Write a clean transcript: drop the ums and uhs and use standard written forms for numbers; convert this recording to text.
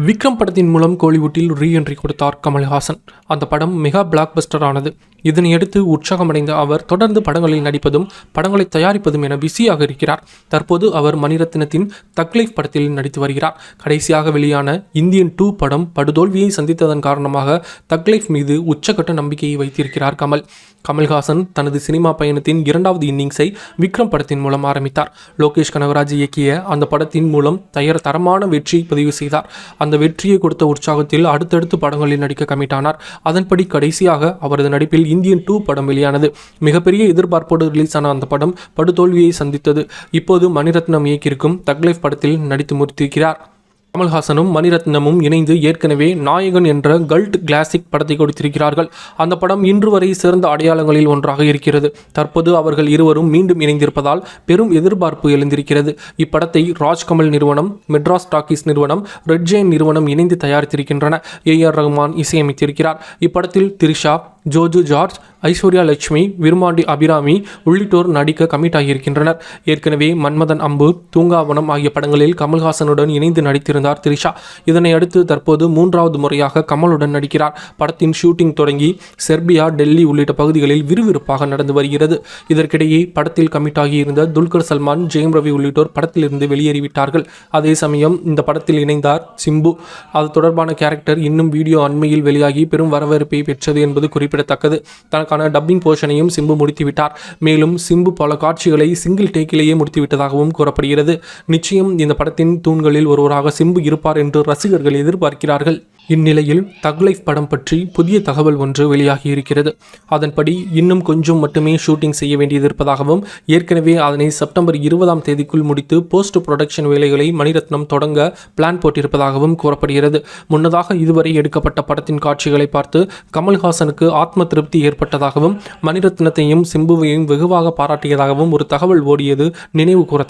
விக்ரம் படத்தின் மூலம் கோலிவுட்டில் ரீஎன்ட்ரி கொடுத்தார் கமல்ஹாசன். அந்த படம் மெகா பிளாக் பஸ்டர் ஆனது. இதனையடுத்து உற்சாகமடைந்த அவர் தொடர்ந்து படங்களில் நடிப்பதும் படங்களை தயாரிப்பதும் என பிஸியாக இருக்கிறார். தற்போது அவர் மணிரத்னத்தின் தக் லைஃப் படத்தில் நடித்து வருகிறார். கடைசியாக வெளியான இந்தியன் 2 படம் படுதோல்வியை சந்தித்ததன் காரணமாக தக் லைஃப் மீது உச்சக்கட்ட நம்பிக்கையை வைத்திருக்கிறார் கமல்ஹாசன் தனது சினிமா பயணத்தின் 2வது இன்னிங்ஸை விக்ரம் படத்தின் மூலம் ஆரம்பித்தார். லோகேஷ் கனகராஜ் இயக்கிய அந்த படத்தின் மூலம் தரமான வெற்றியை பதிவு செய்தார். அந்த வெற்றியை கொடுத்த உற்சாகத்தில் அடுத்தடுத்து படங்களில் நடிக்க கமிட்டானார். அதன்படி கடைசியாக அவரது நடிப்பில் இந்தியன் 2 படம் வெளியானது. மிகப்பெரிய எதிர்பார்ப்போடு ரிலீஸ் ஆன அந்த படம் படுதோல்வியை சந்தித்தது. இப்போது மணிரத்னம் இயக்கியிருக்கும் தக் லைஃப் படத்தில் நடித்து முடித்திருக்கிறார். கமல்ஹாசனும் மணிரத்னமும் இணைந்து ஏற்கனவே நாயகன் என்ற கல்ட் கிளாசிக் படத்தை கொடுத்திருக்கிறார்கள். அந்த படம் இன்று வரை சிறந்த அடையாளங்களில் ஒன்றாக இருக்கிறது. தற்போது அவர்கள் இருவரும் மீண்டும் இணைந்திருப்பதால் பெரும் எதிர்பார்ப்பு எழுந்திருக்கிறது. இப்படத்தை ராஜ்கமல் நிறுவனம், மெட்ராஸ் டாக்கீஸ் நிறுவனம், ரெட் ஜெயின் நிறுவனம் இணைந்து தயாரித்திருக்கின்றன. AR ரஹ்மான் இசையமைத்திருக்கிறார். இப்படத்தில் திரிஷா, ஜோஜு ஜார்ஜ், ஐஸ்வர்யா லட்சுமி, விருமாண்டி அபிராமி உள்ளிட்டோர் நடிக்க கமிட் ஆகியிருக்கின்றனர். ஏற்கனவே மன்மதன் அம்பு, தூங்காவனம் ஆகிய படங்களில் கமல்ஹாசனுடன் இணைந்து நடித்திருந்தார் திரிஷா. இதனை அடுத்து தற்போது 3வது முறையாக கமலுடன் நடிக்கிறார். படத்தின் ஷூட்டிங் தொடங்கி செர்பியா, டெல்லி உள்ளிட்ட பகுதிகளில் விறுவிறுப்பாக நடந்து வருகிறது. இதற்கிடையே படத்தில் கமிட் ஆகியிருந்த துல்கர் சல்மான், ஜெயம் ரவி உள்ளிட்டோர் படத்திலிருந்து வெளியேறிவிட்டார்கள். அதே சமயம் இந்த படத்தில் இணைந்தார் சிம்பு. அது தொடர்பான கேரக்டர் இன்னும் வீடியோ அண்மையில் வெளியாகி பெரும் வரவேற்பை பெற்றது என்பது குறிப்பிடத்தக்கது. தனக்கான டப்பிங் போர்ஷனையும் சிம்பு முடித்துவிட்டார். மேலும் சிம்பு பல காட்சிகளை சிங்கிள் டேக்கிலேயே முடித்துவிட்டதாகவும் கூறப்படுகிறது. நிச்சயம் இந்த படத்தின் தூண்களில் ஒருவராக சிம்பு இருப்பார் என்று ரசிகர்கள் எதிர்பார்க்கிறார்கள். இந்நிலையில் தக் லைஃப் படம் பற்றி புதிய தகவல் ஒன்று வெளியாகி இருக்கிறது. அதன்படி இன்னும் கொஞ்சம் மட்டுமே ஷூட்டிங் செய்ய வேண்டியிருப்பதாகவும் ஏற்கனவே அதனை செப்டம்பர் 20ஆம் தேதிக்குள் முடித்து போஸ்ட் ப்ரொடக்ஷன் வேலைகளை மணிரத்னம் தொடங்க பிளான் போட்டிருப்பதாகவும் கூறப்படுகிறது. முன்னதாக இதுவரை எடுக்கப்பட்ட படத்தின் காட்சிகளை பார்த்து கமல்ஹாசனுக்கு ஆத்ம திருப்தி ஏற்பட்டதாகவும் மணிரத்னத்தையும் சிம்புவையும் வெகுவாக பாராட்டியதாகவும் ஒரு தகவல் ஓடியது நினைவு கூறத்தக்கது.